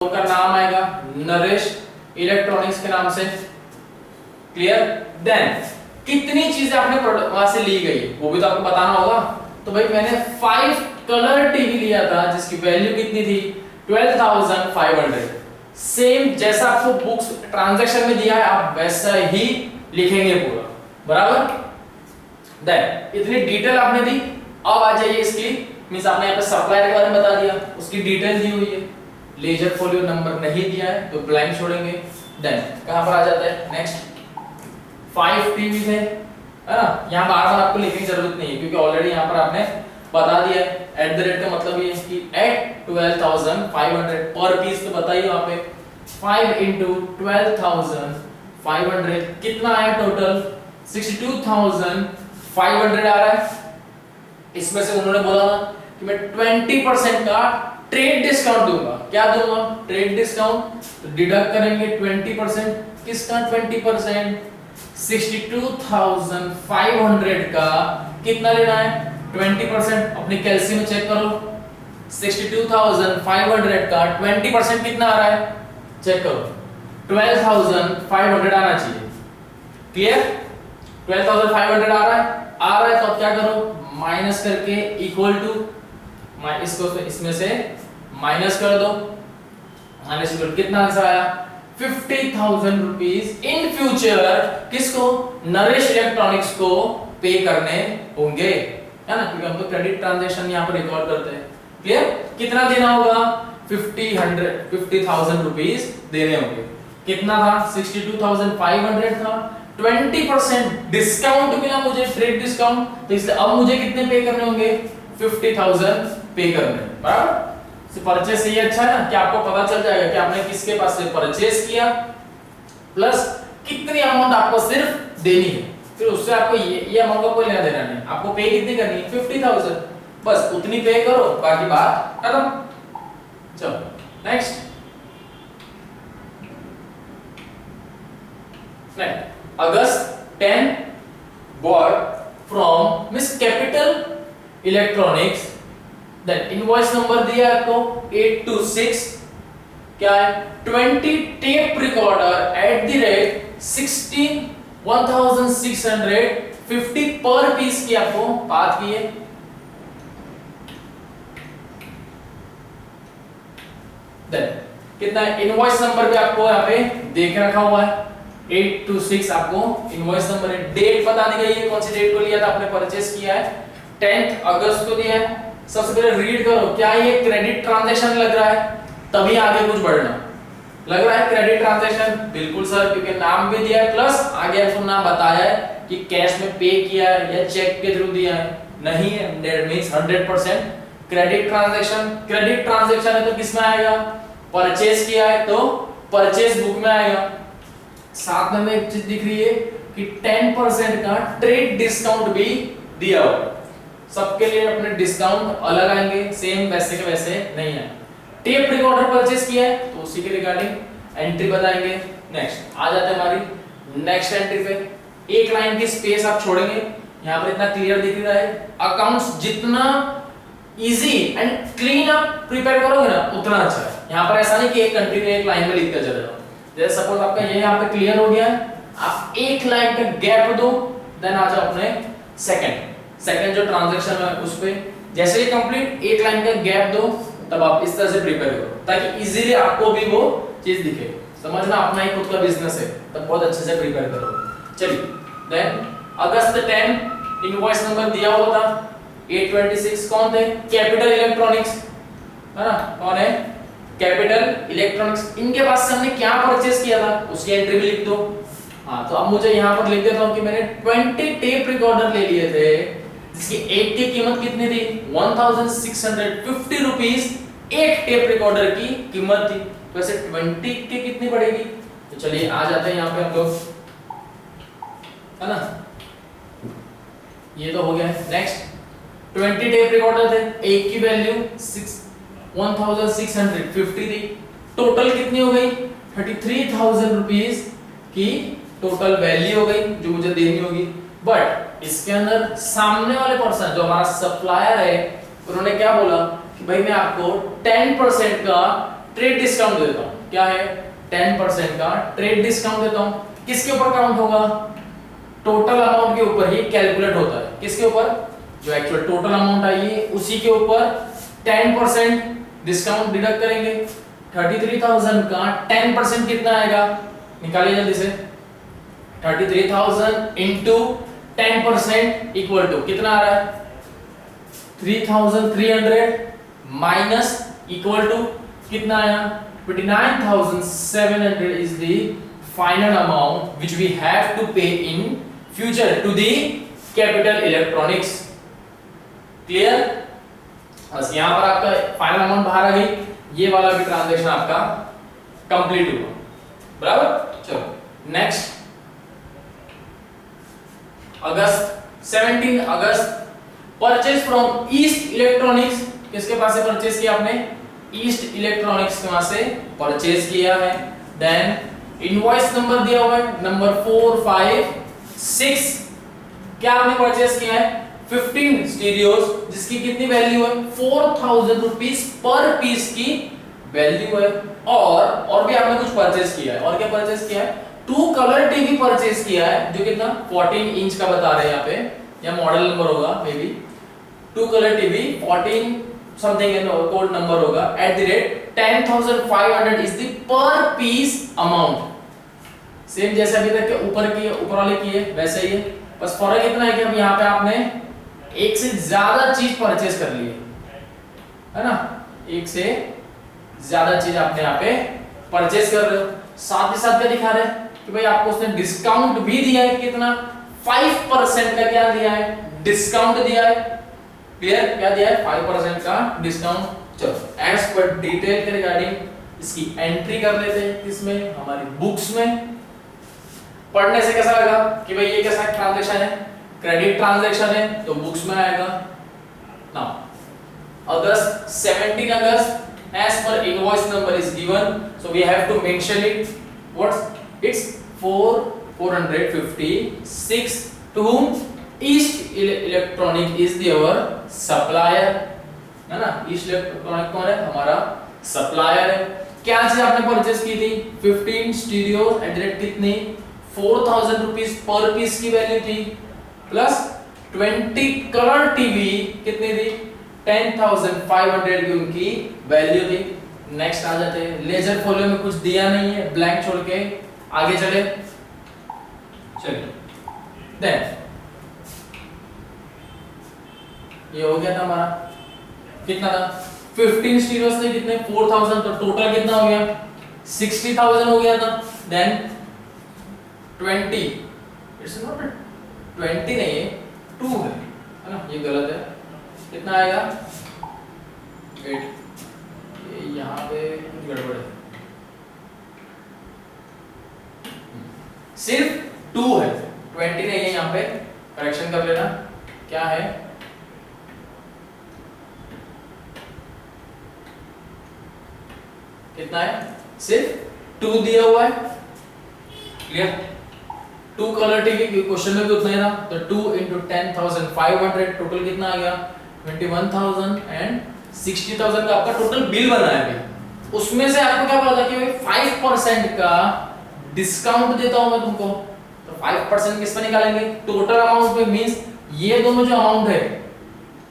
उनका नाम आएगा नरेश इलेक्ट्रॉनिक्स के नाम से। क्लियर? देन कितनी चीजें आपने वहां से ली गई वो भी तो आपको बताना होगा। तो भाई मैंने 5 कलर टीवी लिया था जिसकी वैल्यू कितनी थी 12,500। सेम जैसा आपको बुक्स ट्रांजैक्शन में दिया है आप वैसा ही लिखेंगे पूरा, बराबर। देन इतनी डिटेल आपने दी। अब आ जाइए इसकी मींस आपने यहाँ पे सप्लायर के बारे में बता दिया, उसकी डिटेल दी हुई है। लेजर फोलियो नंबर नहीं दिया है तो ब्लैंक छोड़ेंगे। देन कहां पर आ जाता है नेक्स्ट 5 टीवी है ना। यहाँ बार-बार आपको लिखने की जरूरत नहीं है क्योंकि ऑलरेडी यहाँ पर आपने बता दिया है। एट द रेट का मतलब ये है कि एट 12,500 पर पीस तो बताइए वहां पे 5 into 12,500 कितना आया टोटल 62,500 आ रहा है। इसमें से उन्होंने बोला ना कि मैं 20% का ट्रेड डिस्काउंट दूंगा। क्या दूंगा? Trade discount. तो डिडक्ट करेंगे 20%। किसका 20%? 62,500 का कितना लेना है 20%। अपनी कैलसी में चेक करो 62,500 का 20% कितना आ रहा है चेक करो 12,500 आना चाहिए। क्लियर? 12,500 आ रहा है तो अब क्या करो माइनस करके इक्वल टू इसको इसमें से माइनस कर दो। माइनस इक्वल कितना आंसर आया 50,000 रुपीज इन फ्यूचर किसको नरेश इलेक्ट्रॉनिक्स को पे करने होंगे, है ना, क्योंकि हम तो क्रेडिट ट्रांजैक्शन यहाँ पर रिकॉर्ड करते हैं। क्लियर? कितना देना होगा 50,000 रुपीज देने होंगे। कितना था 62,500 था। 20% डिस्काउंट मिला मुझे ट्रेड डिस्काउंट, तो इसलिए अब मुझे कितने पे करने होंगे 50,000 पे करने, बराबर। परचेस ये अच्छा है ना कि आपको पता चल जाएगा कि आपने किसके पास से परचेस किया प्लस कितनी अमाउंट आपको सिर्फ देनी है। फिर उससे आपको ये अमाउंट का कोई लेना देना नहीं। आपको पे कितनी करनी है 50,000, बस उतनी पे करो बाकी बात खत्म। चलो next August 10 bought from Miss Capital Electronics। Then invoice number दिया आपको 826 क्या है 20 tape recorder at the rate 1,650 पर पीस की आपको बात की है। Then कितना इनवॉइस नंबर भी आपको यहाँ पे देख रखा हुआ है 826 आपको इनवॉइस नंबर है। डेट पता नहीं गई है कौन सी डेट को लिया था आपने परचेस किया है 10 अगस्त को दिया है। सबसे पहले रीड करो क्या ये क्रेडिट ट्रांजैक्शन लग रहा है तभी आगे कुछ बढ़ना। लग रहा है क्रेडिट ट्रांजैक्शन? बिल्कुल सर, क्योंकि नाम भी दिया है प्लस आगे आपको नाम बताया है कि कैश में पे किया है या चेक के थ्रू दिया है। नहीं है that means 100% credit transaction. Credit transaction है तो किसमें आएगा परचेस किया है तो परचेस बुक में आएगा। साथ में एक चीज दिख रही है कि 10% का ट्रेड डिस्काउंट भी दिया हुआ। सबके लिए अपने डिस्काउंट अलग आएंगे, सेम वैसे के वैसे नहीं है। टेप रिकॉर्डर परचेस किया है तो उसी के रिगार्डिंग एंट्री बताएंगे। नेक्स्ट आ जाते हैं हमारी नेक्स्ट एंट्री पे। एक लाइन की स्पेस आप छोड़ेंगे, यहां पर इतना क्लियर दिख रहा है। अकाउंट्स जितना इजी एंड क्लीन आप प्रिपेयर करोगे ना उतना अच्छा है। यहां पर ऐसा नहीं कि एक कंटिन्यू एक लाइन में लिखते चले जाओ। जैसे सपोज आपका ये यहाँ पे क्लियर हो गया है, आप एक लाइन का गैप दो, देन आ जाओ अपने सेकंड जो ट्रांजैक्शन है उस पे। जैसे ही कंप्लीट एक लाइन का गैप दो तब आप इस तरह से प्रिपेयर करो ताकि इजीली आपको भी वो चीज दिखे। समझना अपना ही खुद का बिजनेस है तब बहुत अच्छे से प्रिपेयर करो। चलिए देन अगस्त 10 इनवॉइस नंबर दिया हुआ था 826। कौन थे? कैपिटल इलेक्ट्रॉनिक्स, है ना, कौन है कैपिटल इलेक्ट्रॉनिक्स। इनके पास से हमने क्या परचेस किया था उसकी एंट्री भी लिख दो। हाँ तो अब मुझे यहाँ पर लिख देता हूँ कि मैंने 20 टेप रिकॉर्डर ले लिए थे जिसकी एक की कीमत कितनी थी 1,650 रुपीस। एक टेप रिकॉर्डर की कीमत थी तो ऐसे 20 की कितनी पड़ेगी। तो चलिए आ जाते हैं यहाँ पे हम लोग, है ना, ये तो हो गया। नेक्स्ट 20 टेप रिकॉर्डर थे, एक की वैल्यू 1,650 थी। टोटल कितनी हो गई 33,000 रुपीस की टोटल वैल्यू हो गई जो मुझे देनी होगी। बट इसके अंदर सामने वाले पर्सन जो हमारा सप्लायर है उन्होंने क्या बोला कि भाई मैं आपको 10% का ट्रेड डिस्काउंट देता हूं, क्या है 10% का ट्रेड डिस्काउंट देता हूं। किसके ऊपर काउंट होगा? टोटल अमाउंट के ऊपर ही कैलकुलेट होता है। किसके ऊपर? जो एक्चुअल टोटल अमाउंट आई है उसी के ऊपर 10% डिस्काउंट डिडक्ट करेंगे। 33,000 का 10% कितना आएगा? निकालिए जल्दी से। 33,000 इंटू 10% इक्वल टू कितना आ रहा है? 3,300 माइनस इक्वल टू कितना आया? 29,700 is the final amount which we have to pay in future to the Capital Electronics. Clear? बस यहां पर आपका फाइनल अमाउंट बाहर आ गई, ये वाला भी ट्रांजैक्शन आपका कंप्लीट हुआ। बराबर? चलो next, August 17 August purchase from east electronics. किसके पास से परचेज किया आपने? ईस्ट इलेक्ट्रॉनिक्स के पास से परचेज किया है। देन इनवॉइस नंबर दिया हुआ है नंबर 4 5 6। क्या आपने परचेज किया है? 15 स्टीरियोज जिसकी कितनी वैल्यू है? 4,000 रुपीस पर पीस की वैल्यू है। और भी आपने कुछ परचेज किया है। और क्या परचेज किया है? 2 कलर टीवी परचेज किया है जो कितना 14 इंच का बता रहे हैं यहाँ पे, या मॉडल नंबर होगा maybe. 2 colour TV 14 something code number होगा at the rate 10,500 is the per piece amount. Same जैसे अभी तक के ऊपर वाले किए वैसे ही है, बस फर्क इतना है कि अब यहाँ पे आपने एक से ज्यादा चीज परचेज कर ली है ना, एक से ज्यादा चीज आपने यहाँ पे परचेज कर रहे हो। साथ ही साथ क्या दिखा रहे हैं कि भाई आपको उसने डिस्काउंट भी दिया है। कितना? 5% का क्या दिया है? डिस्काउंट दिया है। क्लियर? क्या दिया है? 5% का डिस्काउंट। चलो एज पर डिटेल के रिगार्डिंग इसकी एंट्री कर लेते हैं किसमें? हमारी बुक्स में। पढ़ने से कैसा लगा कि भाई ये कैसा ट्रांजैक्शन है? क्रेडिट ट्रांजैक्शन है तो बुक्स में आएगा। Now August 17 August as per invoice number is given, so we have to mention it. What's it's 4,456 to whom? East Electronic is our supplier, है ना? East Electronic कौन है? हमारा सप्लायर है। क्या चीज आपने परचेज की थी? 15 स्टीरियो एट द रेट कितनी? 4,000 रुपीस पर पीस की वैल्यू थी, प्लस 20 कलर टीवी कितनी थी? 10,500 की उनकी वैल्यू थी। नेक्स्ट आ जाते हैं, लेजर फोलियो में कुछ दिया नहीं है, ब्लैंक छोड़ के आगे चले। चलिए देन ये हो गया था हमारा, कितना था? 15 स्टीरियोस थे कितने? 4,000, तो टोटल कितना हो गया? 60,000 हो गया था। देन 20, इट्स नॉट 20 नहीं है, 2 है ना, ये गलत है। कितना आएगा? 8। ये यहाँ पे कुछ गड़बड़ है, सिर्फ 2 है, 20 नहीं है। यहाँ पे करेक्शन कर लेना। क्या है? कितना है? सिर्फ 2 दिया हुआ है। क्लियर? 2 कलर टीवी क्वेश्चन में भी उतना ही था, तो 2 into 10,500 टोटल कितना आ गया? 21,000 एंड 60,000 का आपका टोटल बिल बना है अभी। उसमें से आपको क्या पता कि भाई 5% का डिस्काउंट देता हूं मैं तुमको, तो 5% किस पे निकालेंगे? टोटल अमाउंट पे। मींस ये दोनों जो अमाउंट है,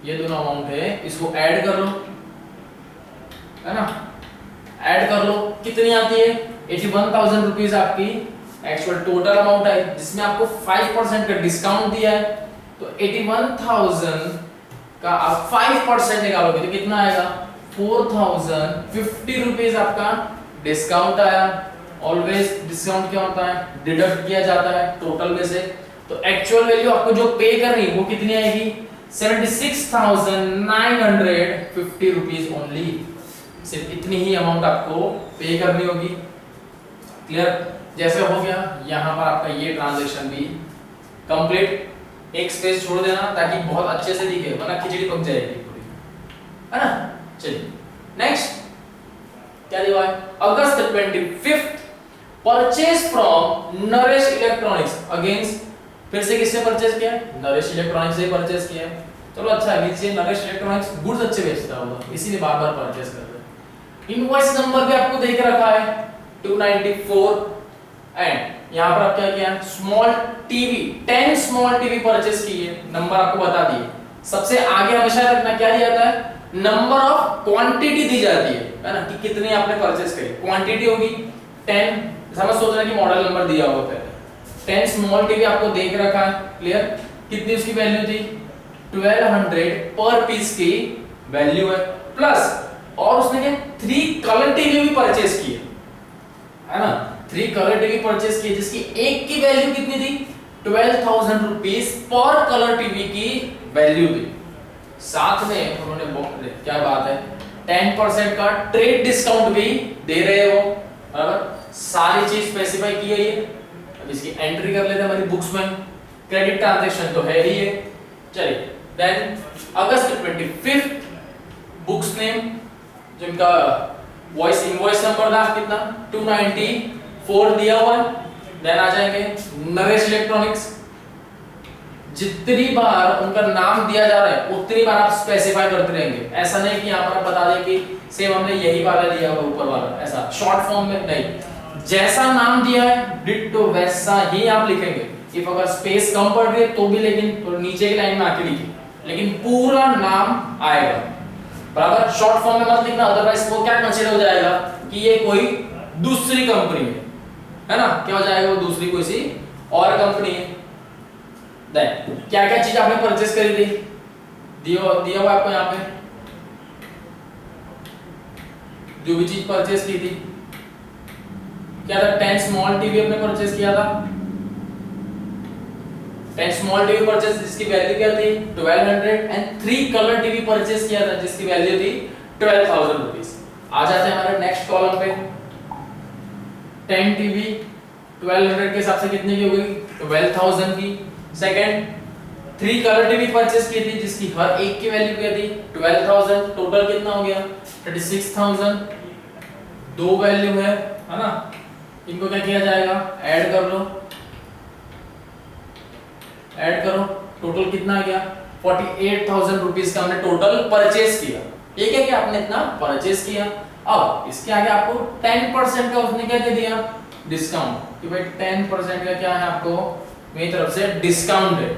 ये दोनों अमाउंट है, इसको ऐड कर लो, है ना? ऐड कर लो, कितनी आती है? 81,000 रुपीस आपकी एक्चुअल टोटल अमाउंट है, जिसमें आपको 5% का डिस्काउंट दिया है। तो 81,000 का आप 5% निकालोगे तो कितना आएगा? 4,050 रुपीस आपका डिस्काउंट आया। ऑलवेज डिस्काउंट क्या होता है? डिडक्ट किया जाता है टोटल में से। तो एक्चुअल वैल्यू आपको जो पे करनी है वो कितनी आएगी? 76,950 रुपीस ओनली। सिर्फ इतनी ही अमाउंट आपको पे करनी होगी। क्लियर? जैसे हो गया, यहाँ पर आपका ये ट्रांजैक्शन भी कंप्लीट। एक स्पेस छोड़ देना ताकि बहुत अच्छे से दिखे, वरना खिचड़ी पक जाएगी पूरी, है ना? चलिए नेक्स्ट क्या दिया है? अगस्त 25 purchase from Naresh electronics against, फिर से किससे परचेज किया? नरेश इलेक्ट्रॉनिक्स से परचेज किया है। चलो अच्छा है, नीचे नरेश इलेक्ट्रॉनिक्स गुड्स अच्छे बेचता होगा, इसीलिए बार-बार परचेज कर रहे हैं। इनवॉइस नंबर भी आपको देख रखा है 294 एंड यहाँ पर आप क्या किया small TV 10 small TV purchase किए, नंबर आपको बता दिए। सबसे आगे हमेशा रखना क्या दिया जाता है नंबर ऑफ क्वांटिटी दी जाती है ना, कि कितने आपने परचेस करी, क्वांटिटी होगी 10, समझ सोच रहे कि मॉडल नंबर दिया हुआ पहले 10 स्मॉल टीवी आपको देख रखा है, क्लियर। कितनी उसकी वैल्यू थी 1200 पर पीस की वैल्यू है, प्लस और उसने क्या 3 कलर टीवी भी परचेस किए है ना, 3 कलर टीवी परचेस किए जिसकी एक की वैल्यू कितनी थी 12,000 रुपीस पर कलर टीवी की वैल्यू थी। साथ में उन्होंने क्या बात है 10% का ट्रेड डिस्काउंट भी दे रहे हो, बराबर सारी चीज स्पेसिफाई की है ये। अब इसकी एंट्री कर लेते हैं हमारी बुक्स में, क्रेडिट ट्रांजैक्शन तो है ही है। चलिए देन अगस्त 25 बुक्स नेम जो इनका वॉइस इनवॉइस नंबर था कितना 294 दिया हुआ है। देन आ जाएंगे नरेश इलेक्ट्रॉनिक्स, जितनी बार उनका नाम दिया जा रहा है उतनी बार आप स्पेसिफाई करते रहेंगे, ऐसा नहीं कि यहाँ पर आप बता दें कि सेम हमने यही वाला दिया हुआ ऊपर वाला, ऐसा शॉर्ट फॉर्म में नहीं, जैसा नाम दिया है डिट्टो वैसा ही आप लिखेंगे। इफ अगर स्पेस कम पड़ रही है तो भी लेकिन तो नीचे की लाइन में आके लिखिए, लेकिन पूरा नाम आएगा, बराबर। शॉर्ट फॉर्म में मत लिखना, अदरवाइज वो क्या कंसीडर हो जाएगा कि ये कोई दूसरी कंपनी है ना, क्या हो जाएगा वो दूसरी कोई सी और कंपनी है। देन क्या क्या चीज आपने परचेस करी थी दिया हुआ आपको यहाँ पे, जो भी चीज परचेस की थी क्या था 10 स्मॉल टीवी आपने परचेस किया था, 10 स्मॉल टीवी परचेस जिसकी वैल्यू क्या थी 1200 एंड 3 कलर टीवी परचेस किया था जिसकी वैल्यू थी 12,000 रुपीस। आ जाते हैं हमारे नेक्स्ट कॉलम पे, 10 टीवी 1200 के हिसाब से कितने की हो गई 12,000 की। सेकंड 3 कलर टीवी परचेस की थी जिसकी हर एक की वैल्यू क्या थी 12,000, टोटल कितना हो गया 36,000। दो वैल्यू है ना, इनको क्या किया जाएगा ऐड कर लो, ऐड करो, टोटल कितना आ गया 48,000 रुपीस का हमने टोटल परचेस किया। ये क्या क्या आपने इतना परचेस किया। अब इसके आगे आपको 10% का उसने क्या दे दिया डिस्काउंट, कि भाई 10% का क्या है आपको मेरी तरफ से डिस्काउंट है,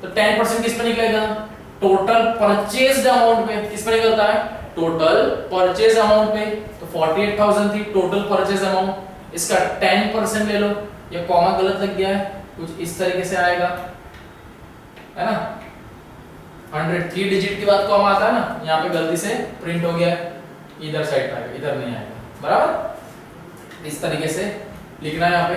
तो 10% किस पे निकलेगा टोटल परचेज्ड अमाउंट पे, किस पे निकलता है टोटल परचेज अमाउंट पे। तो 48,000 थी टोटल परचेज अमाउंट, इसका 10% ले लो, ये कॉमा गलत लग गया है, कुछ इस तरीके से आएगा है ना, 103 डिजिट के बाद कॉमा आता है ना, यहाँ पे गलती से प्रिंट हो गया है, इधर साइड आएगा इधर नहीं आएगा, बराबर। इस तरीके से लिखना है यहाँ पे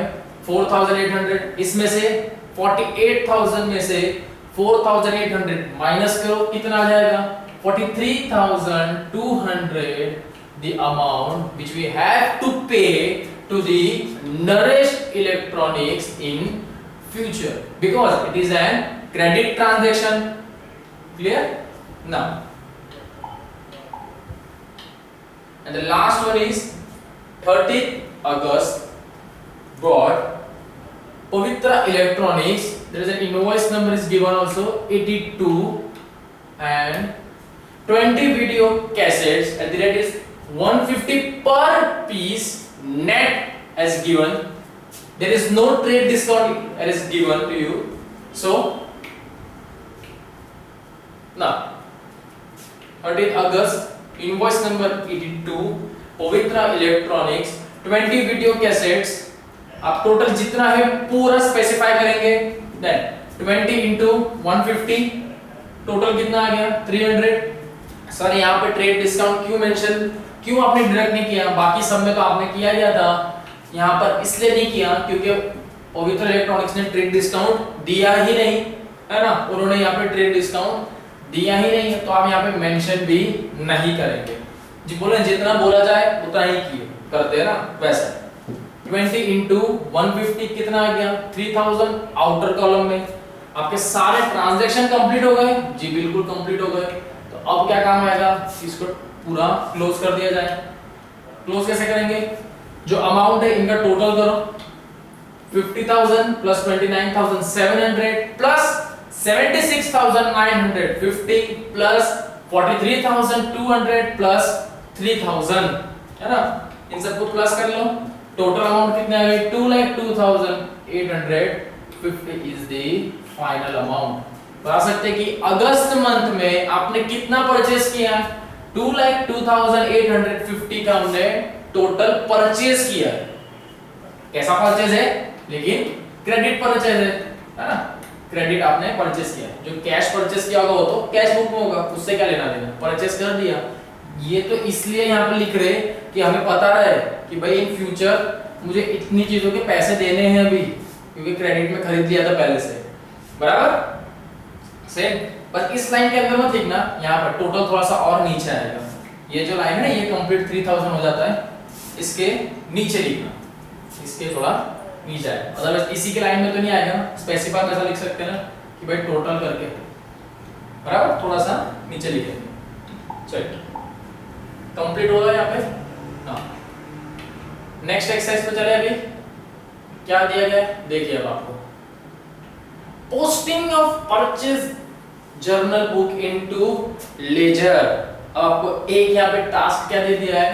4,800, इसमें से 48,000 में से 4,800 माइनस करो, कितना आ जाएगा 43,200 the amount which we have to pay to the Naresh Electronics in future because it is an credit transaction. Clear? Now, and the last one is 30th August bought Pavitra Electronics. There is an invoice number is given also 82 and 20 video cassettes at the rate is 150 per piece net as given. There is no trade discount as given to you. So now 30th August invoice number 82 Pavitra Electronics 20 video cassettes. आप total जितना है पूरा specify करेंगे, then 20 into 150 total कितना आ गया 300। Sir यहाँ पे trade discount क्यों मेंशन, क्यों आपने डायरेक्ट नहीं किया, बाकी सब में तो आपने किया गया था, यहाँ पर इसलिए नहीं किया क्योंकि पवित्र इलेक्ट्रॉनिक्स ने ट्रेड डिस्काउंट दिया ही नहीं है ना, उन्होंने यहाँ पे ट्रेड डिस्काउंट दिया ही नहीं है, तो आप यहाँ पे मेंशन भी नहीं करेंगे जी, बोले जितना बोला जाए उतना ही किए करते हैं ना वैसा। 20 into 150 कितना आ गया 3,000 आउटर कॉलम में। आपके सारे ट्रांजैक्शन कंप्लीट हो गए जी, बिल्कुल कंप्लीट हो गए। तो अब क्या काम आएगा, इसको पूरा क्लोज कर दिया जाए। क्लोज कैसे करेंगे, जो अमाउंट है इनका टोटल करो 50,000 प्लस 29,700 प्लस 76,950 प्लस 43,200 प्लस 3,000 है ना, इन सबको प्लस कर लो, टोटल अमाउंट कितना आ गया 2,02,850 इज द फाइनल अमाउंट। बता सकते हैं कि अगस्त मंथ में आपने कितना परचेस किया, 2,02,850 का हमने टोटल परचेस किया है। कैसा परचेस है, लेकिन क्रेडिट परचेस है ना, क्रेडिट आपने परचेस किया। जो कैश परचेस किया होगा वो तो कैश बुक में होगा, उससे क्या लेना देना, परचेस कर दिया। ये तो इसलिए यहाँ पे लिख रहे कि हमें पता रहे कि भाई इन फ्यूचर मुझे इतनी चीजों के पैसे देने हैं अभी, क्योंकि क्रेडिट में खरीद लिया था पहले से, बराबर सेम। बस इस लाइन के अंदर मत लिखना, यहाँ पर टोटल थोड़ा सा और नीचे आएगा। ये जो लाइन है ना, ये कंप्लीट 3000 हो जाता है, इसके नीचे लिखना, इसके थोड़ा नीचे आएगा। अदरवाइज इसी के लाइन में तो नहीं आएगा ना, स्पेसिफाई ऐसा लिख सकते हैं ना कि भाई टोटल करके, बराबर थोड़ा सा नीचे लिखेंगे। चलिए कंप्लीट होगा यहाँ पे। हाँ, नेक्स्ट एक्सरसाइज पे चले। अभी क्या दिया गया है देखिए अब आपको, posting of purchase journal book into ledger. आपको एक यहाँ पे टास्क क्या दे दिया है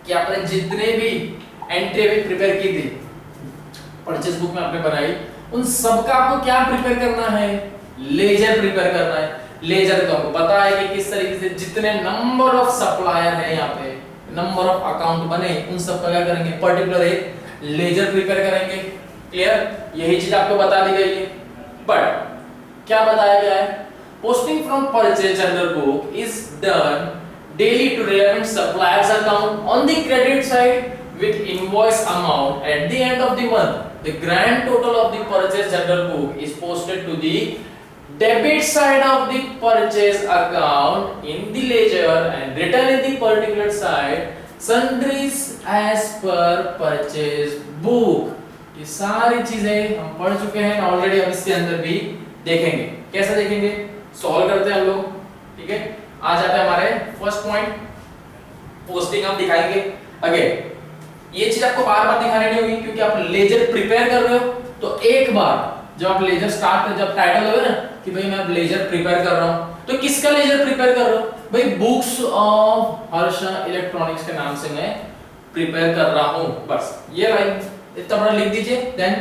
कि आपने जितने भी एंट्री भी प्रिपेयर की थी परचेज बुक में आपने बनाई, उन सबका आपको क्या प्रिपेयर करना है, लेजर प्रिपेयर करना है। लेजर तो आपको पता है कि किस तरीके से जितने नंबर ऑफ सप्लायर है यहाँ पे, नंबर ऑफ अकाउंट बने, उन सब का क्या करेंगे, पर्टिकुलर एक लेजर प्रिपेयर करेंगे। क्लियर, यही चीज आपको बता दी गई है। बट क्या बताया गया है, posting from purchase journal book is done daily to relevant suppliers account on the credit side with invoice amount at the end of the month. The grand total of the purchase journal book is posted to the debit side of the purchase account in the ledger and written in the particular side sundries as per purchase book. ये सारी चीजें हम पढ़ चुके हैं already, अब इसके अंदर भी देखेंगे। कैसे देखेंगे, सॉल्व करते हैं हम लोग। ठीक है, आ जाते हैं हमारे फर्स्ट पॉइंट, पोस्टिंग हम दिखाएंगे। अगेन ये चीज आपको बार बार दिखानी नहीं होगी, क्योंकि आप लेजर प्रिपेयर कर रहे हो। तो एक बार जब आप लेजर स्टार्ट कर, जब टाइटल होगा ना कि भाई मैं अब लेजर प्रिपेयर कर रहा हूं, तो किसका लेजर प्रिपेयर कर रहा हूं, भाई बुक्स ऑफ हर्षा इलेक्ट्रॉनिक्स के नाम से मैं प्रिपेयर कर रहा हूं। बस ये लाइन इतना बड़ा लिख दीजिए। देन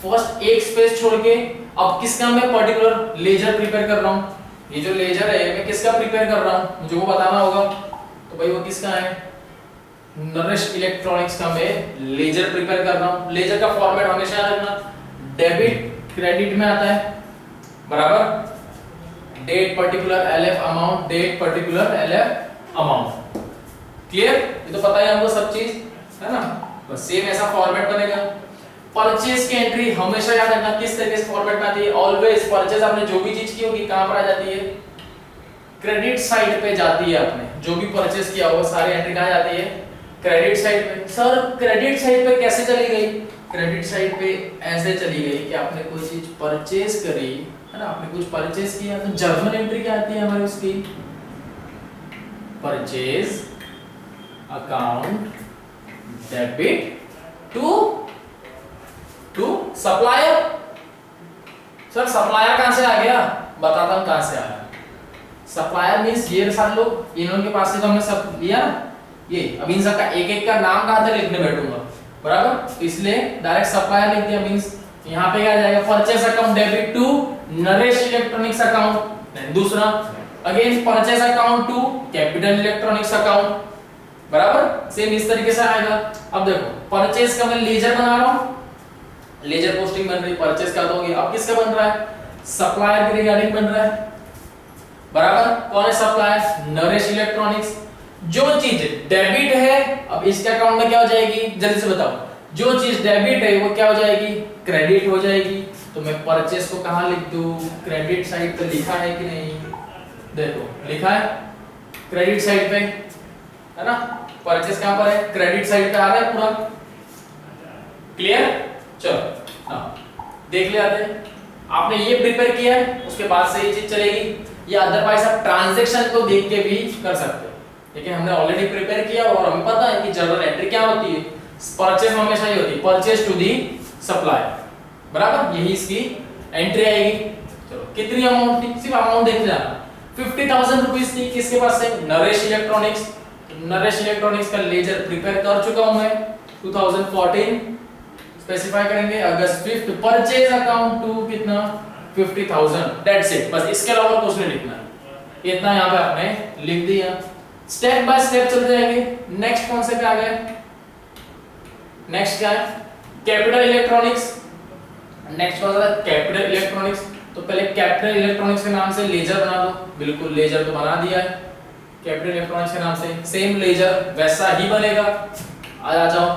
फर्स्ट एक स्पेस छोड़ के अब किसका मैं पर्टिकुलर लेजर प्रिपेयर कर रहा हूं। ये जो लेजर है मैं किसका प्रिपेयर कर रहा हूं, मुझे वो बताना होगा। तो भाई वो किसका है, नरेश इलेक्ट्रॉनिक्स का मैं लेजर प्रिपेयर कर रहा हूं। लेजर का फॉर्मेट हमेशा याद रखना, डेबिट क्रेडिट में आता है, बराबर, date particular LF amount, date particular LF amount. Clear, ये तो पता है हमको सब चीज, है ना। बस सेम ऐसा फॉर्मेट बनेगा। परचेज की एंट्री हमेशा याद रखना किस तरीके से फॉर्मेट में आती है। ऑलवेज परचेज आपने जो भी चीज की होगी कहां पर आ जाती है, क्रेडिट साइड पे जाती है। आपने जो भी परचेज किया होगा सारी एंट्री कहां जाती है, क्रेडिट साइड पे। सर क्रेडिट साइड पे कैसे चली गई, क्रेडिट साइड पे ऐसे चली गई कि आपने कोई चीज परचेज करी, है ना, आपने कुछ परचेज किया, तो जर्नल एंट्री क्या आती है हमारी उसकी, purchase account debit to supplier. Sir supplier कहां से आ गया, बताता हूं कहां से आया। सप्लायर मींस ये सारे लोग, इन्होंने के पास से तो हमने सब लिया ना, ये अब इन सबका एक एक का नाम कहां से लिखने बैठूंगा, बराबर, तो इसलिए डायरेक्ट सप्लायर लिख दिया। मींस यहां पे क्या आ जाएगा, purchase account debit to Naresh electronics account. दूसरा again purchase account to capital electronics account, बराबर, सेम इस तरीके से आएगा। अब देखो परचेज का मैं लेजर बना रहा हूं, लेजर पोस्टिंग बन रही, परचेज का दोगे। अब किसका बन रहा है, सप्लायर के रिगार्डिंग बन रहा है, बराबर। कौन है सप्लायर, नरेश इलेक्ट्रॉनिक्स। जो चीज डेबिट है अब इसके अकाउंट में क्या हो जाएगी, जल्दी से बताओ, जो चीज डेबिट है वो क्या हो जाएगी, क्रेडिट हो जाएगी। तो मैं परचेज को कहां लिख दूं, क्रेडिट साइड पे लिखा है कि नहीं, देखो लिखा है क्रेडिट साइड पे, है ना। परचेज कहां पर है, क्रेडिट साइड पे आ रहा है पूरा। क्लियर, चलो हाँ देख ले आते हैं। आपने ये प्रिपेयर किया है, उसके बाद से ये चीज चलेगी, या अदरवाइज आप ट्रांजैक्शन को देख के भी कर सकते हो, लेकिन हमने ऑलरेडी प्रिपेयर किया और हमें पता है कि जर्नल एंट्री क्या होती है, परचेज हमेशा ही होती है, परचेज टू दी सप्लायर, बराबर, यही इसकी एंट्री आएगी। चलो कितनी अमाउंट थी, सिर्फ अमाउंट देख जाना, 50,000 रुपीस थी, किसके पास से, नरेश इलेक्ट्रॉनिक्स। नरेश इलेक्ट्रॉनिक्स का लेजर प्रिपेयर कर चुका हूं मैं 2014, स्पेसिफाई करेंगे अगस्त 5th, परचेज अकाउंट टू कितना 50,000, दैट्स इट, बस इसके अलावा कुछ नहीं लिखना है, इतना यहाँ पे आपने लिख दिया। स्टेप बाय स्टेप चलते जाएंगे। नेक्स्ट कौन से पे आ गए, नेक्स्ट क्या है, कैपिटल इलेक्ट्रॉनिक्स। नेक्स्ट कौन सा है, कैपिटल इलेक्ट्रॉनिक्स। तो पहले कैपिटल इलेक्ट्रॉनिक्स के नाम से लेजर बना दो, बिल्कुल लेजर तो बना दिया है कैपिटल इलेक्ट्रॉनिक्स के नाम से, सेम लेजर वैसा ही बनेगा। आ जाओ,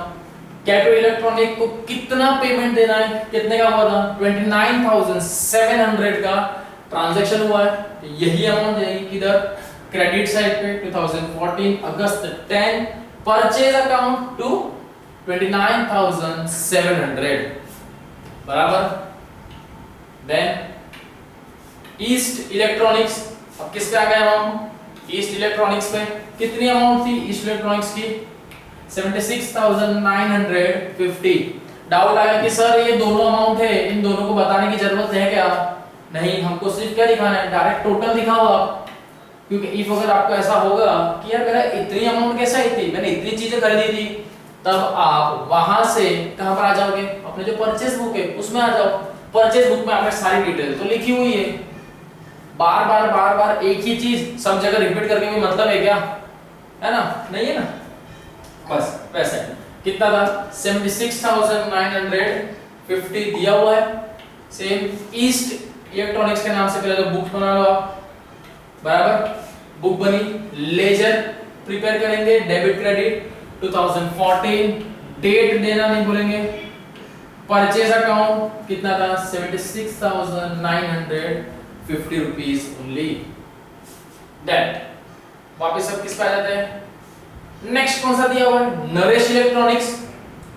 कैपिटल इलेक्ट्रॉनिक को कितना पेमेंट देना है, कितने का हुआ था 29,700 का ट्रांजैक्शन हुआ है, यही अमाउंट जाएगी किधर, क्रेडिट साइड पे 2014 अगस्त 10, परचेज अकाउंट टू 29,700 बराबर। देन ईस्ट इलेक्ट्रॉनिक्स, अब किस पे आ गए हम, ईस्ट इलेक्ट्रॉनिक्स पे कितनी अमाउंट थी ईस्ट इलेक्ट्रॉनिक्स की 76,950। डाउट आया कि सर ये दोनों अमाउंट है, इन दोनों को बताने की जरूरत है क्या, नहीं, हमको सिर्फ क्या दिखाना है, डायरेक्ट टोटल दिखाओ आप, क्योंकि इफ अगर आपको ऐसा होगा कि यार मेरा इतनी अमाउंट कैसे आई थी, मैंने इतनी चीजें खरीदी थी, तब आप वहां से कहां पर आ जाओगे, अपने जो परचेज बुक है उसमें आ जाओ। परचेज बुक में आपने सारी डिटेल तो लिखी हुई है, बार बार एक ही चीज सब जगह रिपीट करके भी मतलब है क्या, है ना, नहीं है ना, बस वैसे कितना था 76,950 दिया हुआ है। सेम ईस्ट इलेक्ट्रॉनिक्स के नाम से पहले तो बुक बना लो आप, बराबर, बुक बनी, लेजर प्रिपेयर करेंगे, डेबिट क्रेडिट 2014, डेट देना नहीं भूलेंगे, परचेज अकाउंट कितना था 76,950 रुपीस ओनली। दैट वापस सब किस पे आ जाते हैं, नेक्स्ट कौन सा दिया हुआ है, नरेश इलेक्ट्रॉनिक्स।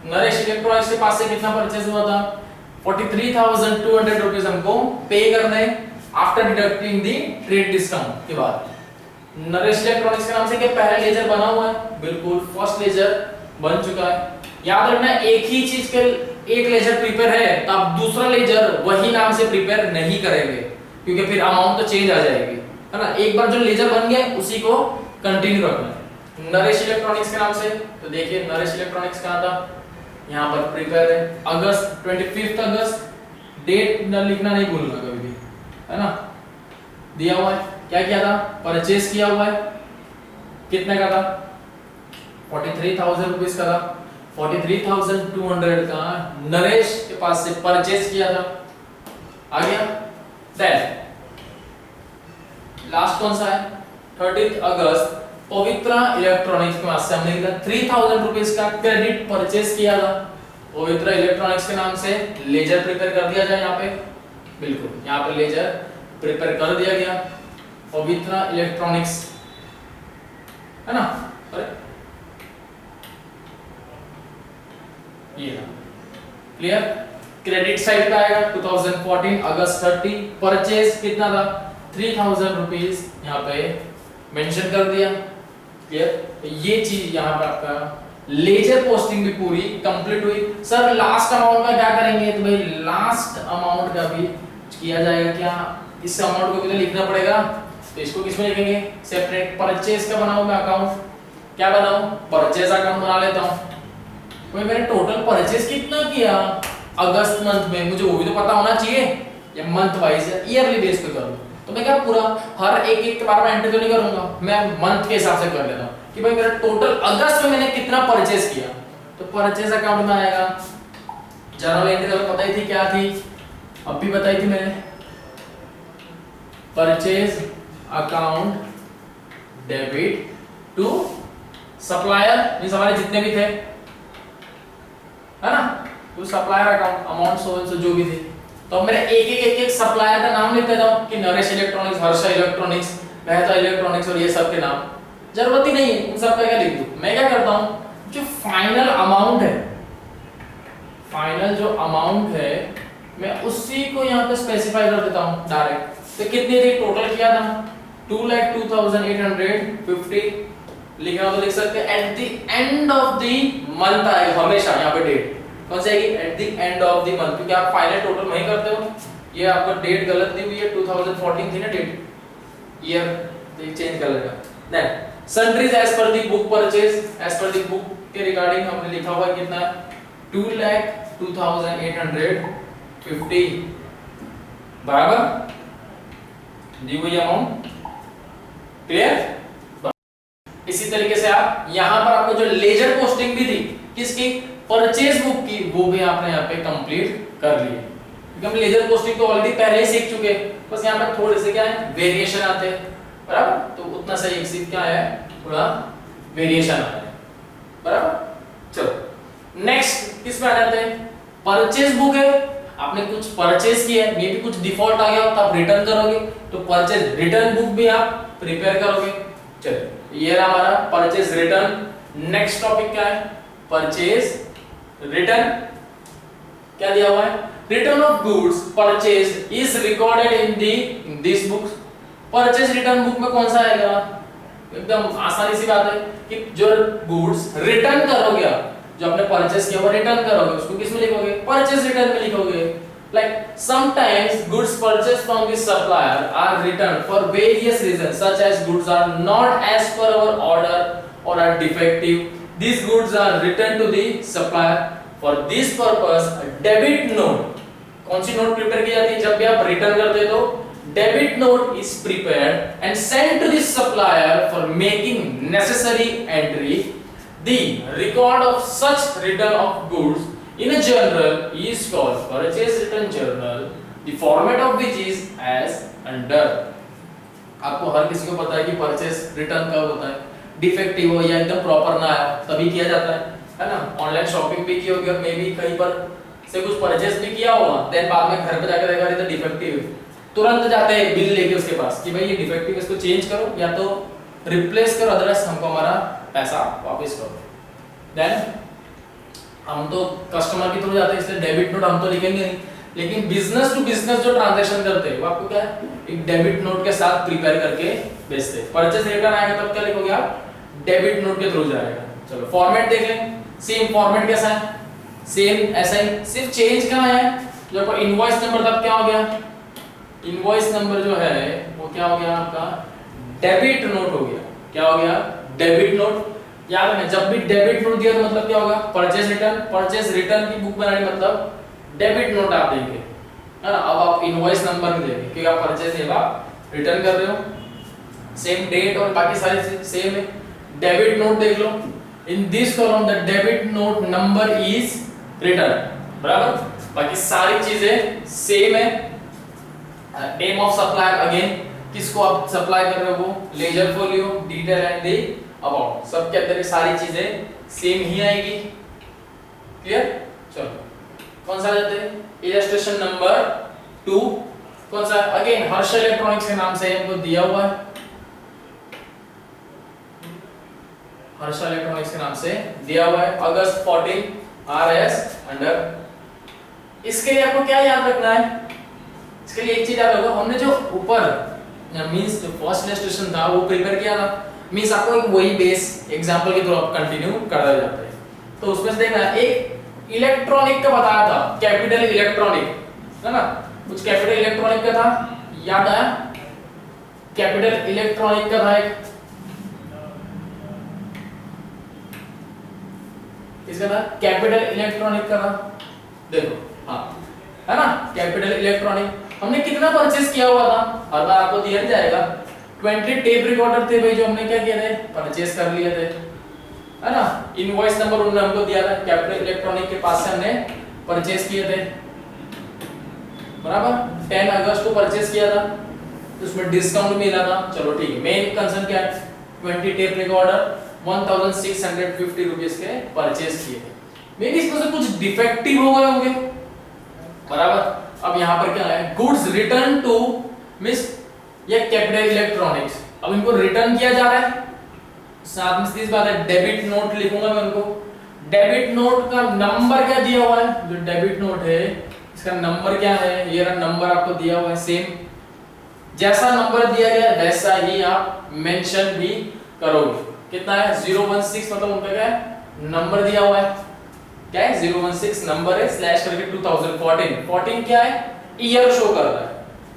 नरेश इलेक्ट्रॉनिक्स के पास से कितना परचेज हुआ था 43,200 रुपीस हमको पे करने आफ्टर डिडक्टिंग दी ट्रेड डिस्काउंट के बाद। नरेश इलेक्ट्रॉनिक्स के नाम से क्या पहला लेजर बना हुआ है, बिल्कुल फर्स्ट लेजर बन चुका है। याद रखना एक ही चीज के एक लेजर प्रिपेयर है तब दूसरा लेजर वही नाम से प्रिपेयर नहीं करेंगे, क्योंकि फिर अमाउंट तो चेंज आ जाएगी, है ना, एक बार जो लेजर बन गया उसी को कंटिन्यू रखना है। नरेश इलेक्ट्रॉनिक्स के नाम से, तो देखिए नरेश इलेक्ट्रॉनिक्स कहां था, यहां पर प्रिपेयर है अगस्त 25 अगस्त, डेट न लिखना नहीं भूलना कभी भी, है ना, दिया हुआ है। क्या किया था, परचेज किया हुआ है, कितने का था 43,000 रुपीस का था, 43,200 का नरेश के पास से परचेज किया था। आ गया। देन लास्ट कौन सा है 30 अगस्त, पवित्रा इलेक्ट्रॉनिक्स के पास से हमने 3,000 रुपीस का क्रेडिट परचेज किया था। पवित्रा इलेक्ट्रॉनिक्स के नाम से लेजर प्रिपेयर कर दिया जाए, यहाँ पे बिल्कुल यहाँ पे लेजर प्रिपेयर कर दिया गया, पवित्रा इलेक्ट्रॉनिक्स, है ना, अरे ये क्लियर। क्रेडिट साइड पे आएगा 2014 अगस्त 30, परचेज कितना था 3,000 रुपीस, यहाँ पे मेंशन कर दिया, क्लियर। तो ये चीज यहाँ पे आपका लेजर पोस्टिंग भी पूरी कंप्लीट हुई। सर लास्ट अमाउंट का क्या करेंगे, तो भाई लास्ट अमाउंट का भी किया जाएगा, क्या इस अमाउंट को भी तो लिखना पड़ेगा, तो इसको किसमें लिखेंगे सेपरेट, परचेज का बनाऊं मैं अकाउंट, क्या बनाऊं परचेज अकाउंट बना लेता हूं। भाई मैंने टोटल परचेज कितना किया अगस्त मंथ में, मुझे वो भी तो पता होना चाहिए, या मंथ वाइज या ईयरली बेस पे करूं, तो मैं क्या पूरा हर एक बार में एंट्री तो नहीं करूंगा, मैं मंथ के हिसाब से कर लेता हूं कि भाई मेरा टोटल अगस्त में मैंने कितना परचेज किया, तो परचेज अकाउंट में आएगा। जर्नल एंट्री तो पता ही थी क्या थी, अब भी बताई थी मैंने, purchase account debit to supplier, ये हमारे जितने भी थे, है ना, टू सप्लायर अकाउंट अमाउंट सो जो भी थे। तो मेरे एक सप्लायर का नाम लिख देता हूं कि Naresh electronics, Harsha electronics, Mehta electronics और ये सब के नाम, जरूरत ही नहीं है उन सब का क्या लिख दूं। मैं क्या करता हूं, जो फाइनल अमाउंट है, फाइनल जो अमाउंट है मैं उसी को यहां पे स्पेसिफाई कर देता हूं डायरेक्ट। तो कितनी थी टोटल किया था 2,02,850 लिखना तो लिख सकते हैं, at the end of the month आएगा हमेशा यहाँ पे डेट कौन सी आएगी, at the end of the month, क्योंकि आप फाइनल टोटल वही करते हो। ये आपका डेट गलत दी हुई है, 2014 थी ना डेट, ईयर चेंज कर लेगा। देन सन्ड्रीज एज पर दी बुक परचेज, एज पर दी बुक के रिगार्डिंग हमने लिखा हुआ है कितना, 2,02,850 बराबर दी हुई अमाउंट। क्लियर? इसी तरीके से आप यहां पर आपको जो लेजर पोस्टिंग भी थी किसकी, परचेज बुक की, वो भी आपने यहाँ पे कंप्लीट कर ली। क्योंकि हम लेजर पोस्टिंग तो ऑलरेडी पहले ही सीख चुके, बस यहाँ पर थोड़े से क्या है वेरिएशन आते हैं, बराबर। तो उतना सही एक सीख क्या है, थोड़ा वेरिएशन आता है, बराबर। चलो नेक्स्ट किस पे आ जाते हैं, परचेज बुक है, आपने कुछ परचेज किया है, मे बी कुछ डिफॉल्ट आ गया तो आप रिटर्न करोगे, तो परचेज रिटर्न बुक भी आप प्रिपेयर करोगे। चलो ये रहा हमारा परचेज रिटर्न। नेक्स्ट टॉपिक क्या है, परचेज रिटर्न। क्या दिया हुआ है, return of goods purchase is recorded in this book. Purchase return book में कौन सा आएगा, एकदम आसानी सी बात है कि जो गुड्स रिटर्न करोगे आप, जो आपने परचेज किया वो रिटर्न करोगे, उसको किस में लिखोगे, परचेज रिटर्न में लिखोगे। Like sometimes goods purchased from the supplier are returned for various reasons, such as goods are not as per our order or are defective. These goods are returned to the supplier. For this purpose, a debit note, कौन सी note prepare की जाती है जब भी आप return करते हो, debit note is prepared and sent to the supplier for making necessary entry. The record of such return of goods in a journal is called purchase return journal, the format of which is as under. आपको हर किसी को पता है कि purchase return कब होता है, defective हो या एकदम प्रॉपर ना आए तभी किया जाता है ना। ऑनलाइन शॉपिंग भी की होगी और मे बी कहीं पर से कुछ परचेज भी किया होगा, देन बाद में घर पे जाकर देखा ये तो डिफेक्टिव है, तुरंत जाते हैं बिल लेके उसके पास कि भाई ये डिफेक्टिव, इसको चेंज करो या तो रिप्लेस करो, अदरवाइज हमको हमारा पैसा वापस करो। देन हम तो कस्टमर के थ्रू जाते हैं इसलिए डेबिट नोट हम तो लिखेंगे नहीं, लेकिन बिजनेस टू बिजनेस जो ट्रांजैक्शन करते हैं वो आपको क्या है, एक डेबिट नोट के साथ प्रिपेयर करके भेजते हैं। परचेज रिटर्न आएगा तब क्या लिखोगे आप, डेबिट नोट के थ्रू जाएगा। चलो फॉर्मेट देख लें, सेम फॉर्मेट कैसा है, सेम ऐसा ही, सिर्फ चेंज कहां है, जो आपका इनवॉइस नंबर तब क्या हो गया, इनवॉइस नंबर जो है वो क्या हो गया आपका, डेबिट नोट हो गया। क्या हो गया, डेबिट नोट। याद रखना जब भी डेबिट नोट दिया तो मतलब क्या होगा, परचेज रिटर्न। परचेज रिटर्न की बुक बनानी मतलब डेबिट नोट आप देंगे, है ना। अब आप इनवॉइस नंबर नहीं देंगे क्योंकि आप परचेज नहीं, आप रिटर्न कर रहे हो, सेम डेट और बाकी सारी सेम है। डेबिट नोट देख लो, in this column the debit note number is return, बराबर। बाकी सारी चीजें सेम है। नेम ऑफ सप्लायर अगेन, किसको आप सप्लाई कर रहे हो वो, ledger folio, detail and the about, सब के अंदर सारी चीजें सेम ही आएगी। क्लियर? चलो कौन सा जाते हैं, इलस्ट्रेशन नंबर 2 कौन सा, अगेन हर्ष इलेक्ट्रॉनिक्स के नाम से हमको दिया हुआ है, हर्ष इलेक्ट्रॉनिक्स के नाम से दिया हुआ है, अगस्त 14 RS अंडर। इसके लिए आपको क्या याद रखना है, इसके लिए एक चीज याद रखो, हमने जो ऊपर मींस जो फर्स्ट इलस्ट्रेशन था वो प्रिपेयर किया था, मींस आपको एक वही बेस एग्जांपल के थ्रू आप कंटिन्यू करते जाते हैं। तो उसमें से देखना एक इलेक्ट्रॉनिक का बताया था, कैपिटल इलेक्ट्रॉनिक, है ना, कुछ कैपिटल इलेक्ट्रॉनिक का था, याद आया, कैपिटल इलेक्ट्रॉनिक का था एक, इसका था कैपिटल इलेक्ट्रॉनिक का था, देखो हाँ है ना, कैपिटल इलेक्ट्रॉनिक। हमने कितना परचेज किया हुआ था, हर बार आपको दिया जाएगा, 20 टेप रिकॉर्डर थे भाई जो हमने क्या किए थे, परचेज कर लिए थे, है ना। इनवॉइस नंबर उन्होंने हमको दिया था, कैपिटल इलेक्ट्रॉनिक के पास से हमने परचेज किए थे, बराबर। 10 अगस्त को परचेज किया था, उसमें डिस्काउंट मिला था। चलो ठीक है, मेन कंसर्न क्या है, 20 टेप रिकॉर्डर 1650 रुपीस के परचेज किए थे। मे बी इसमें से कुछ डिफेक्टिव हो गए होंगे, बराबर। अब यहाँ पर क्या है, गुड्स रिटर्न टू मिस ये कैपिटल इलेक्ट्रॉनिक्स, अब इनको रिटर्न किया जा रहा है, साथ में सीधी बात है डेबिट नोट लिखूंगा मैं उनको। डेबिट नोट का नंबर क्या दिया हुआ है, जो डेबिट नोट है इसका नंबर क्या है, ये रहा नंबर आपको दिया हुआ है, सेम जैसा नंबर दिया गया वैसा ही आप मेंशन भी करोगे। कितना है 016, मतलब उनका क्या है नंबर दिया हुआ है, क्या है 016 नंबर है, स्लैश करके 2014, 14 क्या है ईयर शो कर रहा है,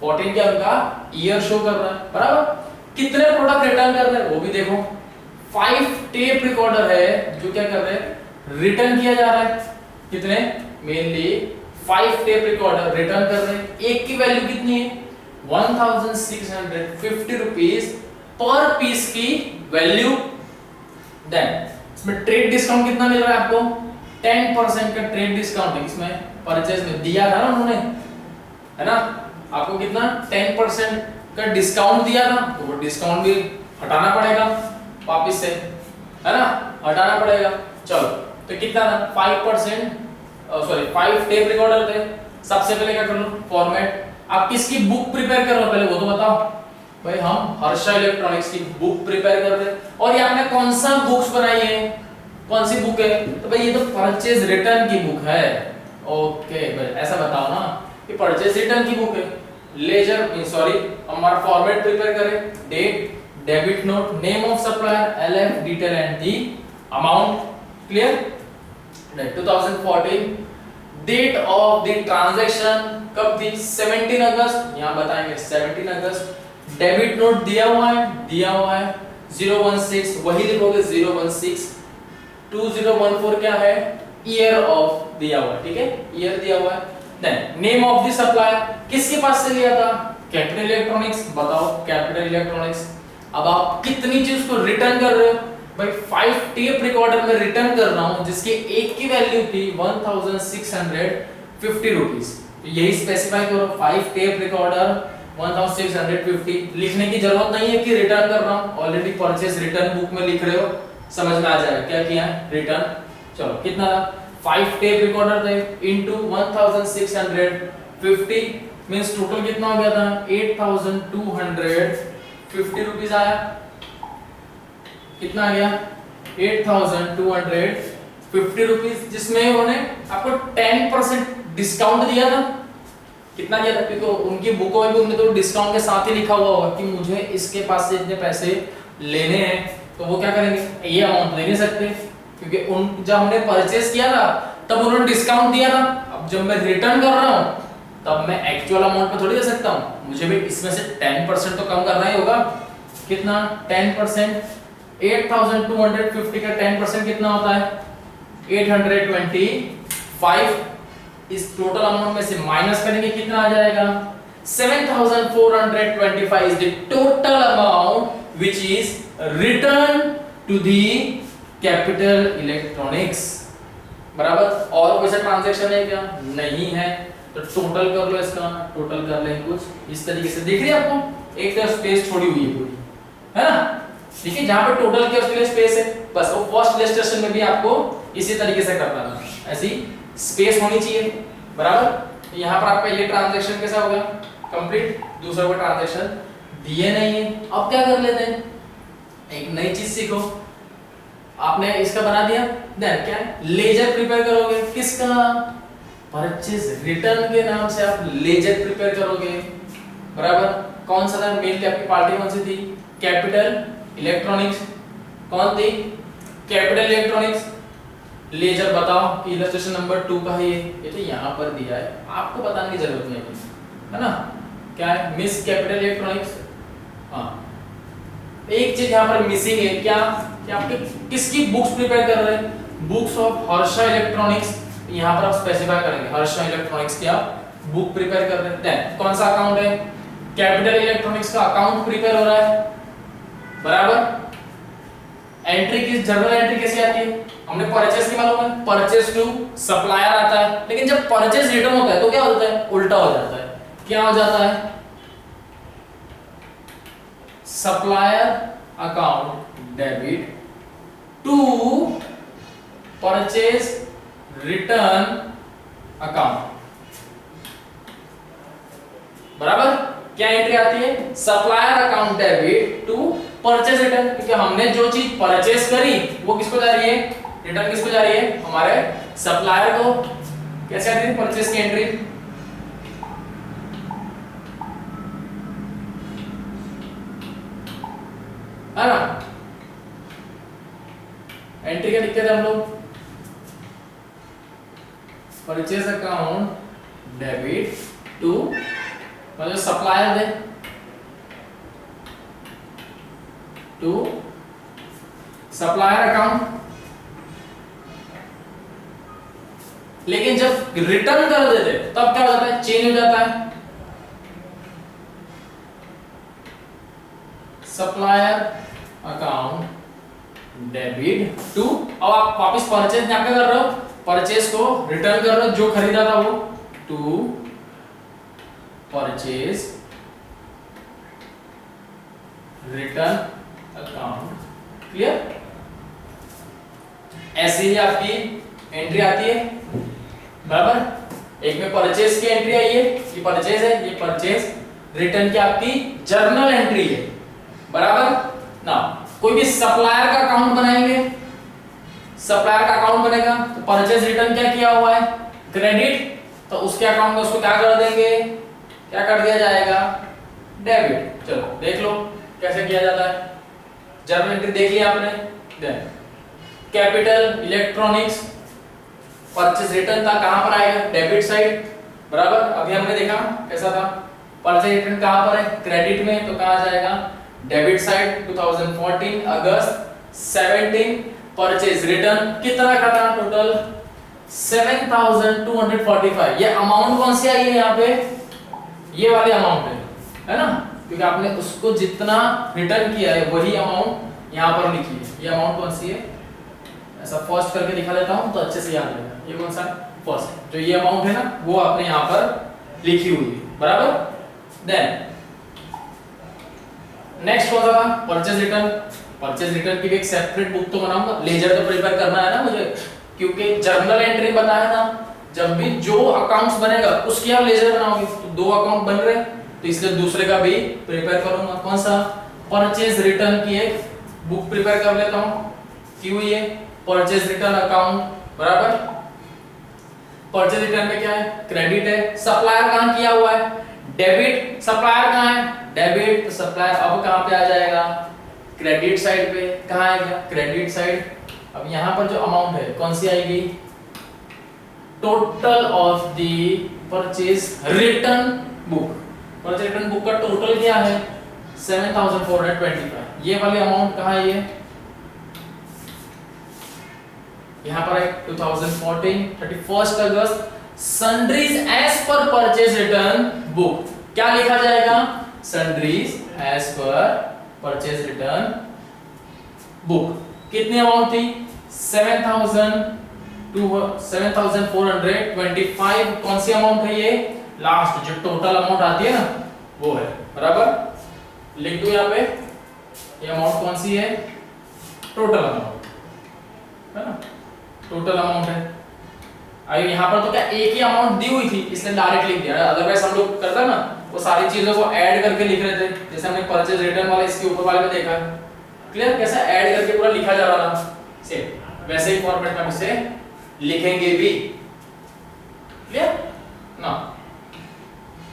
14 क्या उनका ईयर शो कर रहा है, बराबर। कितने प्रोडक्ट रिटर्न कर रहे हैं वो भी देखो, 5 टेप रिकॉर्डर है जो क्या कर रहे हैं, रिटर्न किया जा रहा है। कितने, मेनली 5 टेप रिकॉर्डर रिटर्न कर रहे हैं। एक की वैल्यू कितनी है, 1650 रुपीज पर पीस की वैल्यू। देन इसमें ट्रेड डिस्काउंट कितना मिल रहा है आपको, 10% का ट्रेड डिस्काउंट इसमें परचेज में दिया था ना उन्होंने, है ना, आपको कितना 10% का डिस्काउंट दिया था, तो वो डिस्काउंट भी हटाना पड़ेगा वापस से, है ना, हटाना पड़ेगा। चलो तो कितना था 5%, सॉरी 5 टेप रिकॉर्डर थे। सबसे पहले क्या कर लो, फॉर्मेट। आप किसकी बुक प्रिपेयर कर रहे हो पहले वो तो बताओ। भाई हम हर्षा इलेक्ट्रॉनिक्स की बुक प्रिपेयर कर रहे हैं। और ये आपने कौन सा बुक्स बनाई है, कौन सी बुक है, तो भाई ये तो परचेज रिटर्न की बुक है। ओके भाई ऐसा बताओ ना, ये परचेज रिटर्न की बुक है। लेजर सॉरी हमारा फॉर्मेट प्रिपेयर करें, date, debit note, name of supplier, LF, detail and the amount. Clear. 2014 date of the transaction कब थी, 17 अगस्त, यहां बताएंगे 17 अगस्त। डेबिट नोट दिया हुआ है 016, वही लिखोगे 016। 2014 क्या है, ईयर ऑफ दिया हुआ है, ठीक है, ईयर दिया हुआ है। Then name of the supplier किसके पास से लिया था, कैपिटल इलेक्ट्रॉनिक्स, बताओ कैपिटल इलेक्ट्रॉनिक्स। अब आप कितनी चीज को रिटर्न कर रहे हो, भाई 5 टेप रिकॉर्डर में रिटर्न कर रहा हूं जिसकी एक की वैल्यू थी 1650 रुपीस। तो यही स्पेसिफाई करो, 5 टेप रिकॉर्डर 1650। लिखने की जरूरत नहीं है कि रिटर्न कर रहा हूं, ऑलरेडी परचेज रिटर्न बुक में लिख रहे हो, समझ में आ जाएगा क्या किया है, रिटर्न। चलो कितना था, 5 टेप रिकॉर्डर थे इनटू 1650 मींस टोटल कितना हो गया था, 8250 रुपीस आया। कितना आ गया, 8250 रुपीस, जिसमें उन्होंने आपको 10% डिस्काउंट दिया था। कितना दिया था, क्योंकि उनकी बुकों में भी उन्होंने तो डिस्काउंट के साथ ही लिखा हुआ होगा कि मुझे इसके पास से इतने पैसे लेने हैं, तो वो क्या करेंगे, ये अमाउंट दे नहीं सकते क्योंकि उन जब हमने परचेस किया था तब उन्होंने डिस्काउंट दिया था। अब जब मैं रिटर्न कर रहा हूं तब मैं एक्चुअल अमाउंट पे थोड़ी दे सकता हूं, मुझे भी इसमें से 10% तो कम करना ही होगा। कितना, 10%, 8250 का 10% कितना होता है, 825। इस टोटल अमाउंट में से माइनस करेंगे कितना आ जाएगा, 7425 is the total amount which is returned to the capital electronics। बराबर। और कोई सा ट्रांजैक्शन है क्या, नहीं है, तो टोटल कर लो इसका, टोटल कर लेंगे कुछ इस तरीके से। दिख रही है आपको, एक तरफ स्पेस छोड़ी हुई है पूरी, है ना, ठीक है, जहां पे टोटल किया उसके लिए स्पेस है, बस वो फर्स्ट इलस्ट्रेशन में भी आपको इसी तरीके से करना है, ऐसी स्पेस होनी चाहिए। बराबर। यहां पर आपका ये ट्रांजैक्शन कैसा होगा, कंप्लीट। दूसरा कोई ट्रांजैक्शन दिए नहीं है। अब क्या कर लेते हैं, एक नई चीज सीखो। आपने इसका बना दिया, देन क्या लेजर प्रिपेयर करोगे, किसका, परचेज रिटर्न के नाम से आप लेजर प्रिपेयर करोगे। बराबर। कौन सा था, मेनली आपकी पार्टी कौन सी थी, कैपिटल इलेक्ट्रॉनिक्स। कौन थी, कैपिटल इलेक्ट्रॉनिक्स। लेजर बताओ कि इलस्ट्रेशन नंबर 2 का है ये तो यहाँ पर दिया है, आपको बताने की जरूरत नहीं है ना, क्या है, मिस कैपिटल इलेक्ट्रॉनिक्स। हाँ, एक चीज यहाँ पर मिसिंग है, क्या कि आपके किसकी बुक्स प्रिपेयर कर रहे हैं, बुक्स ऑफ हर्षा इलेक्ट्रॉनिक्स। यहाँ पर आप स्पेसिफाई करेंगे हर्षा इलेक्ट्रॉनिक्स की आप बुक प्रिपेयर कर रहे हैं। कौन सा अकाउंट है, कैपिटल इलेक्ट्रॉनिक्स का अकाउंट प्रिपेयर हो रहा है। बराबर। एंट्री की जर्नल एंट्री कैसे आती है, हमने परचेस की मालूम है, परचेस टू सप्लायर आता है, लेकिन जब परचेस रिटर्न होता है तो क्या होता है, उल्टा हो जाता है। क्या हो जाता है, supplier account debit to purchase return account. बराबर। क्या एंट्री आती है, supplier account debit to purchase return, क्योंकि हमने जो चीज परचेस करी वो किसको जा रही है, रिटर्न किसको जा रही है, हमारे सप्लायर को। कैसे आती है परचेस की एंट्री, है ना, एंट्री क्या लिखते थे हम लोग, परचेस अकाउंट डेबिट टू, मतलब सप्लायर दे टू सप्लायर अकाउंट, लेकिन जब रिटर्न कर देते तब क्या हो जाता है, चेंज हो जाता है। सप्लायर अकाउंट डेबिट टू, अब आप वापस परचेज यहाँ पे कर रहे हो, परचेज को रिटर्न कर रहे हो, जो खरीदा था वो, to purchase return account. Clear? ऐसे ही आपकी एंट्री आती है, बराबर। एक में परचेज की एंट्री आई है, ये परचेज है, ये परचेज, रिटर्न की आपकी जर्नल एंट्री है, बराबर ना। कोई भी सप्लायर का अकाउंट बनाएंगे, सप्लायर का अकाउंट बनेगा तो परचेज रिटर्न क्या किया हुआ है, क्रेडिट, तो उसके अकाउंट में उसको क्या कर देंगे, क्या कर दिया जाएगा, डेबिट। चलो देख लो कैसे किया जाता है। जर्नल एंट्री देख लिया आपने। Then capital electronics, purchase return था, कहां पर आएगा, डेबिट साइड, बराबर। अभी हमने देखा कैसा था, परचेज रिटर्न कहां पर है, क्रेडिट में, तो कहां जाएगा, डेबिट साइड। 2014 अगस्त 17 परचेज रिटर्न कितना का था, टोटल 7245। ये अमाउंट कौन सी आई है यहाँ पे, ये वाली अमाउंट है ना, क्योंकि आपने उसको जितना रिटर्न किया है वही अमाउंट यहाँ पर लिखी है। ये अमाउंट कौन सी है, ऐसा फर्स्ट करके दिखा देता हूं तो अच्छे से याद रहेगा। ये कौन सा, फर्स्ट, जो ये अमाउंट है ना वो आपने यहाँ पर लिखी हुई है, बराबर। देन नेक्स्ट कौन सा था, परचेज रिटर्न। परचेज रिटर्न की भी एक सेपरेट बुक तो बनाऊंगा, लेजर तो प्रिपेयर करना है ना मुझे, क्योंकि जर्नल एंट्री बताया था, जब भी जो अकाउंट्स बनेगा उसकी आप लेजर बनाओगे, तो दो अकाउंट बन रहे, तो इसलिए दूसरे का भी प्रिपेयर करूंगा। कौन सा, परचेज रिटर्न की एक बुक प्रिपेयर कर लेता हूं, की हुई है परचेज रिटर्न अकाउंट, बराबर। परचेज रिटर्न में क्या है, क्रेडिट है। सप्लायर कहां किया हुआ है, डेबिट। सप्लायर कहां है, डेबिट, तो सप्लायर अब कहां पे आ जाएगा, क्रेडिट साइड पे। कहां आएगा, क्रेडिट साइड। अब यहां पर जो अमाउंट है कौन सी आएगी, total of the purchase return book. Purchase return book का टोटल क्या है, 7425। ये वाली अमाउंट कहां है, ये यहां पर है 2014 31 अगस्त, sundries as per purchase return book. क्या लिखा जाएगा, sundries as per purchase return book. कितनी अमाउंट थी, 7425। कौन सी अमाउंट है ये, लास्ट जो टोटल अमाउंट आती है ना वो है, बराबर। लिख दो यहाँ पे, ये अमाउंट कौन सी है, टोटल अमाउंट है ना, टोटल अमाउंट है। आई यहाँ पर तो क्या एक ही अमाउंट दी हुई थी इसलिए डायरेक्ट लिख दिया, अदरवाइज हम लोग करते ना वो सारी चीजों को ऐड करके लिख रहे थे, जैसे हमने परचेज रिटर्न वाला इसके ऊपर वाले में देखा है। क्लियर, कैसा ऐड करके पूरा लिखा जा रहा था, सेम वैसे ही फॉर्मेट में हम इसे लिखेंगे भी।